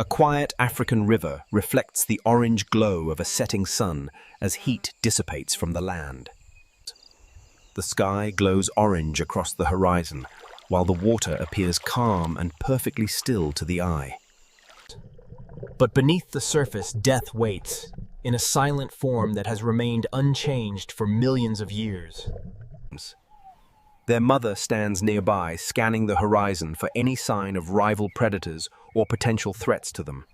A quiet African river reflects the orange glow of a setting sun as heat dissipates from the land. The sky glows orange across the horizon, while the water appears calm and perfectly still to the eye. But beneath the surface, death waits, in a silent form that has remained unchanged for millions of years. Their mother stands nearby, scanning the horizon for any sign of rival predators or potential threats to them.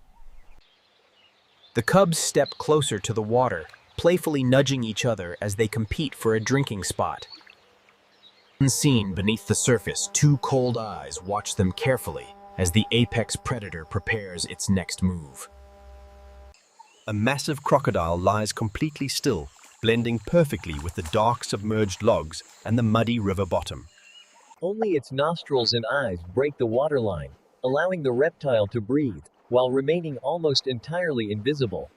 The cubs step closer to the water, playfully nudging each other as they compete for a drinking spot. Unseen beneath the surface, two cold eyes watch them carefully as the apex predator prepares its next move. A massive crocodile lies completely still, blending perfectly with the dark submerged logs and the muddy river bottom. Only its nostrils and eyes break the waterline, allowing the reptile to breathe, while remaining almost entirely invisible.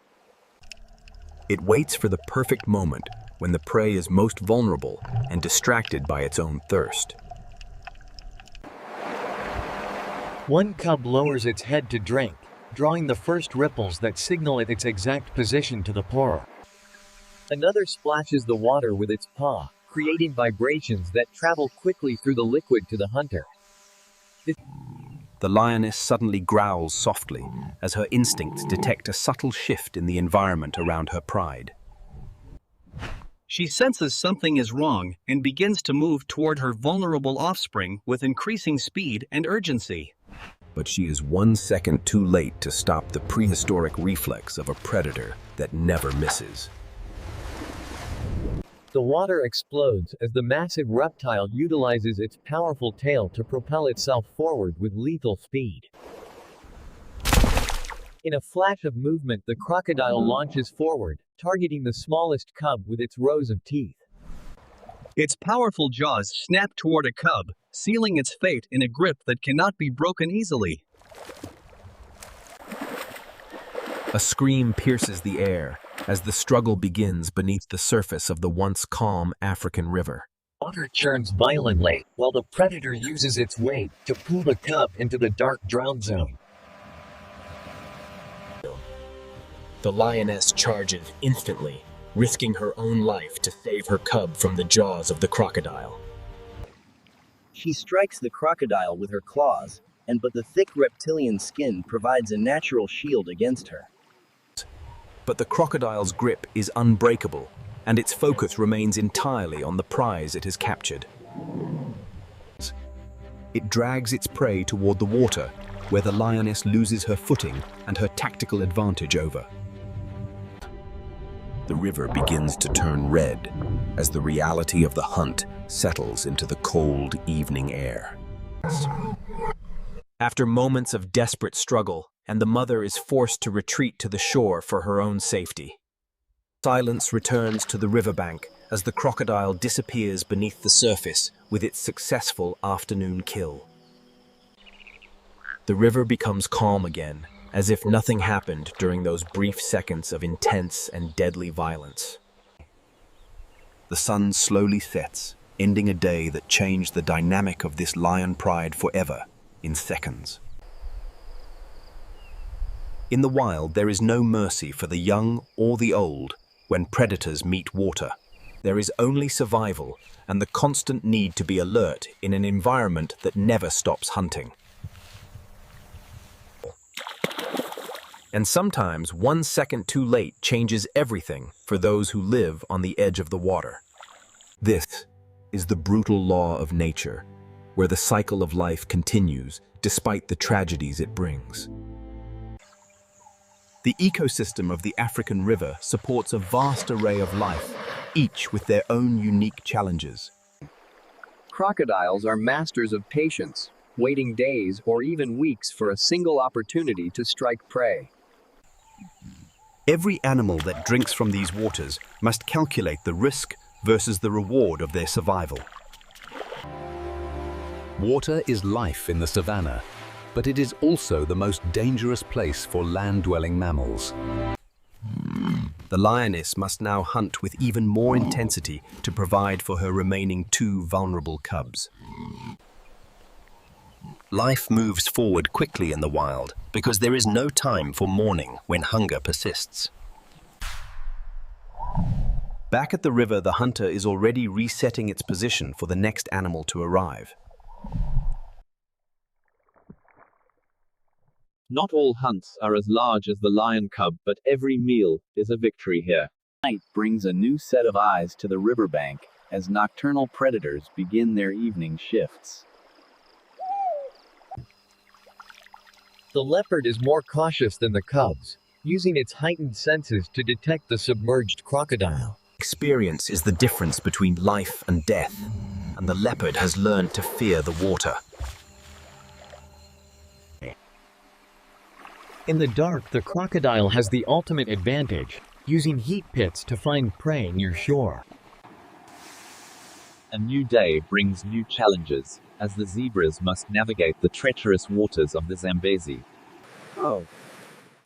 It waits for the perfect moment when the prey is most vulnerable and distracted by its own thirst. One cub lowers its head to drink, drawing the first ripples that signal it its exact position to the pourer. Another splashes the water with its paw, creating vibrations that travel quickly through the liquid to the hunter. The lioness suddenly growls softly as her instincts detect a subtle shift in the environment around her pride. She senses something is wrong and begins to move toward her vulnerable offspring with increasing speed and urgency. But she is 1 second too late to stop the prehistoric reflex of a predator that never misses. The water explodes as the massive reptile utilizes its powerful tail to propel itself forward with lethal speed. In a flash of movement, the crocodile launches forward, targeting the smallest cub with its rows of teeth. Its powerful jaws snap toward a cub, sealing its fate in a grip that cannot be broken easily. A scream pierces the air as the struggle begins beneath the surface of the once calm African river. Water churns violently, while the predator uses its weight to pull the cub into the dark drown zone. The lioness charges instantly, risking her own life to save her cub from the jaws of the crocodile. She strikes the crocodile with her claws, but the thick reptilian skin provides a natural shield against her. But the crocodile's grip is unbreakable, and its focus remains entirely on the prize it has captured. It drags its prey toward the water, where the lioness loses her footing and her tactical advantage over. The river begins to turn red as the reality of the hunt settles into the cold evening air. After moments of desperate struggle, and the mother is forced to retreat to the shore for her own safety. Silence returns to the riverbank as the crocodile disappears beneath the surface with its successful afternoon kill. The river becomes calm again, as if nothing happened during those brief seconds of intense and deadly violence. The sun slowly sets, ending a day that changed the dynamic of this lion pride forever in seconds. In the wild, there is no mercy for the young or the old when predators meet water. There is only survival and the constant need to be alert in an environment that never stops hunting. And sometimes 1 second too late changes everything for those who live on the edge of the water. This is the brutal law of nature, where the cycle of life continues despite the tragedies it brings. The ecosystem of the African river supports a vast array of life, each with their own unique challenges. Crocodiles are masters of patience, waiting days or even weeks for a single opportunity to strike prey. Every animal that drinks from these waters must calculate the risk versus the reward of their survival. Water is life in the savannah, but it is also the most dangerous place for land-dwelling mammals. The lioness must now hunt with even more intensity to provide for her remaining 2 vulnerable cubs. Life moves forward quickly in the wild, because there is no time for mourning when hunger persists. Back at the river, the hunter is already resetting its position for the next animal to arrive. Not all hunts are as large as the lion cub, but every meal is a victory here. Night brings a new set of eyes to the riverbank as nocturnal predators begin their evening shifts. The leopard is more cautious than the cubs, using its heightened senses to detect the submerged crocodile. Experience is the difference between life and death, and the leopard has learned to fear the water. In the dark, the crocodile has the ultimate advantage, using heat pits to find prey near shore. A new day brings new challenges, as the zebras must navigate the treacherous waters of the Zambezi. Oh.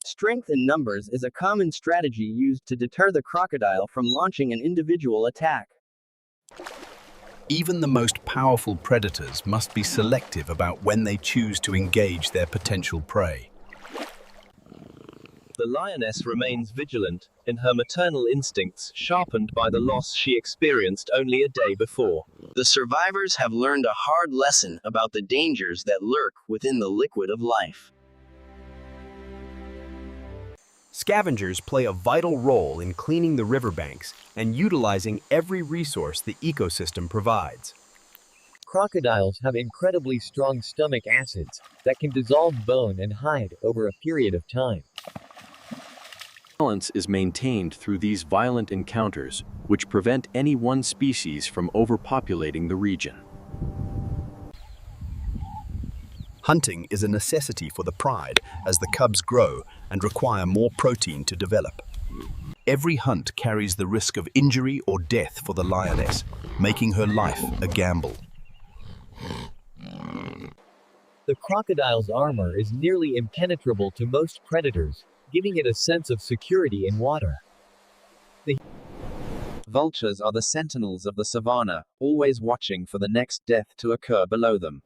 Strength in numbers is a common strategy used to deter the crocodile from launching an individual attack. Even the most powerful predators must be selective about when they choose to engage their potential prey. The lioness remains vigilant, in her maternal instincts sharpened by the loss she experienced only a day before. The survivors have learned a hard lesson about the dangers that lurk within the liquid of life. Scavengers play a vital role in cleaning the riverbanks and utilizing every resource the ecosystem provides. Crocodiles have incredibly strong stomach acids that can dissolve bone and hide over a period of time. Balance is maintained through these violent encounters, which prevent any one species from overpopulating the region. Hunting is a necessity for the pride as the cubs grow and require more protein to develop. Every hunt carries the risk of injury or death for the lioness, making her life a gamble. The crocodile's armor is nearly impenetrable to most predators, giving it a sense of security in water. Vultures are the sentinels of the savanna, always watching for the next death to occur below them.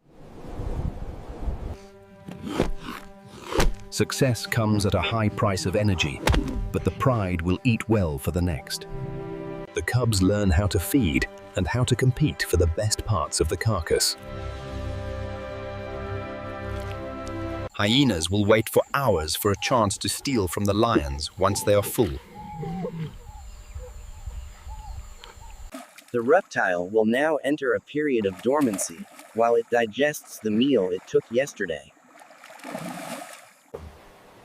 Success comes at a high price of energy, but the pride will eat well for the next. The cubs learn how to feed and how to compete for the best parts of the carcass. Hyenas will wait for hours for a chance to steal from the lions once they are full. The reptile will now enter a period of dormancy, while it digests the meal it took yesterday.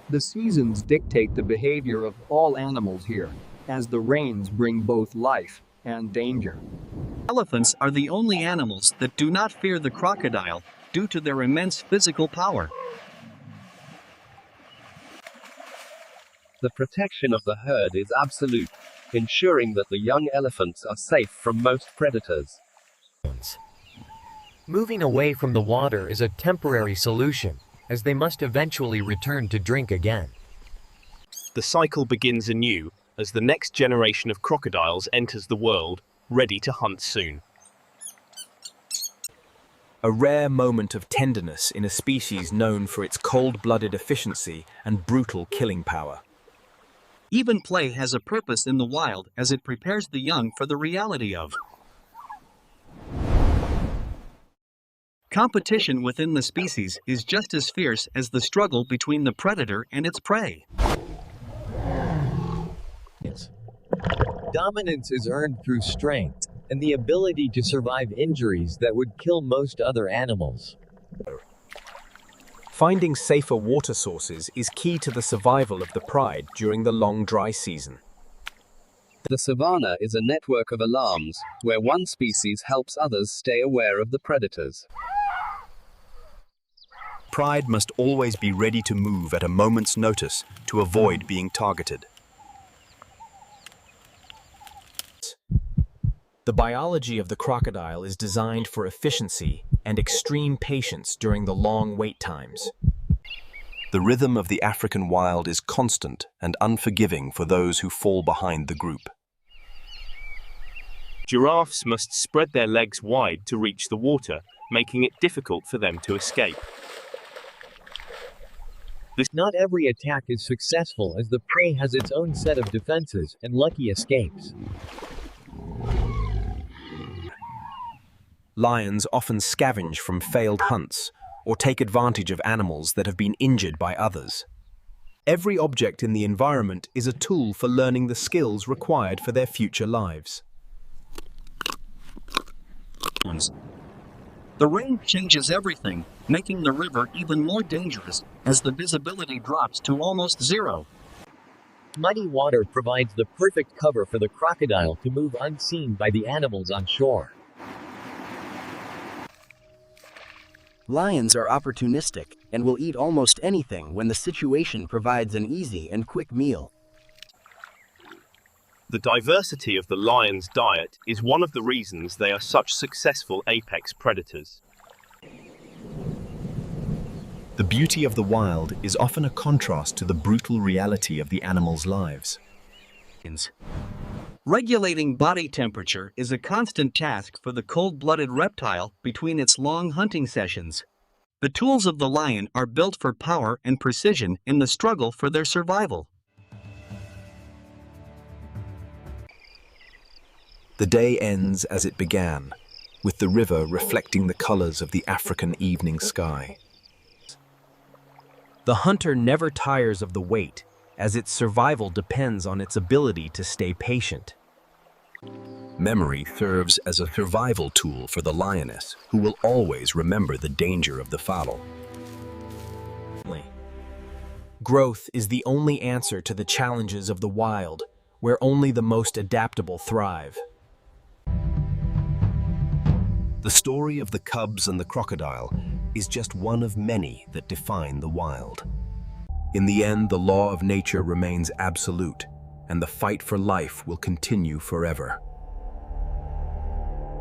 The seasons dictate the behavior of all animals here, as the rains bring both life and danger. Elephants are the only animals that do not fear the crocodile due to their immense physical power. The protection of the herd is absolute, ensuring that the young elephants are safe from most predators. Moving away from the water is a temporary solution, as they must eventually return to drink again. The cycle begins anew as the next generation of crocodiles enters the world, ready to hunt soon. A rare moment of tenderness in a species known for its cold-blooded efficiency and brutal killing power. Even play has a purpose in the wild as it prepares the young for the reality of competition within the species is just as fierce as the struggle between the predator and its prey. Yes. Dominance is earned through strength and the ability to survive injuries that would kill most other animals. Finding safer water sources is key to the survival of the pride during the long dry season. The savanna is a network of alarms, where one species helps others stay aware of the predators. Pride must always be ready to move at a moment's notice to avoid being targeted. The biology of the crocodile is designed for efficiency and extreme patience during the long wait times. The rhythm of the African wild is constant and unforgiving for those who fall behind the group. Giraffes must spread their legs wide to reach the water, making it difficult for them to escape. Not every attack is successful, as the prey has its own set of defenses and lucky escapes. Lions often scavenge from failed hunts or take advantage of animals that have been injured by others. Every object in the environment is a tool for learning the skills required for their future lives. The rain changes everything, making the river even more dangerous as the visibility drops to almost zero. Muddy water provides the perfect cover for the crocodile to move unseen by the animals on shore. Lions are opportunistic and will eat almost anything when the situation provides an easy and quick meal. The diversity of the lion's diet is one of the reasons they are such successful apex predators. The beauty of the wild is often a contrast to the brutal reality of the animals' lives. Regulating body temperature is a constant task for the cold-blooded reptile between its long hunting sessions. The tools of the lion are built for power and precision in the struggle for their survival. The day ends as it began, with the river reflecting the colors of the African evening sky. The hunter never tires of the wait, as its survival depends on its ability to stay patient. Memory serves as a survival tool for the lioness, who will always remember the danger of the fowl. Growth is the only answer to the challenges of the wild, where only the most adaptable thrive. The story of the cubs and the crocodile is just one of many that define the wild. In the end, the law of nature remains absolute, and the fight for life will continue forever.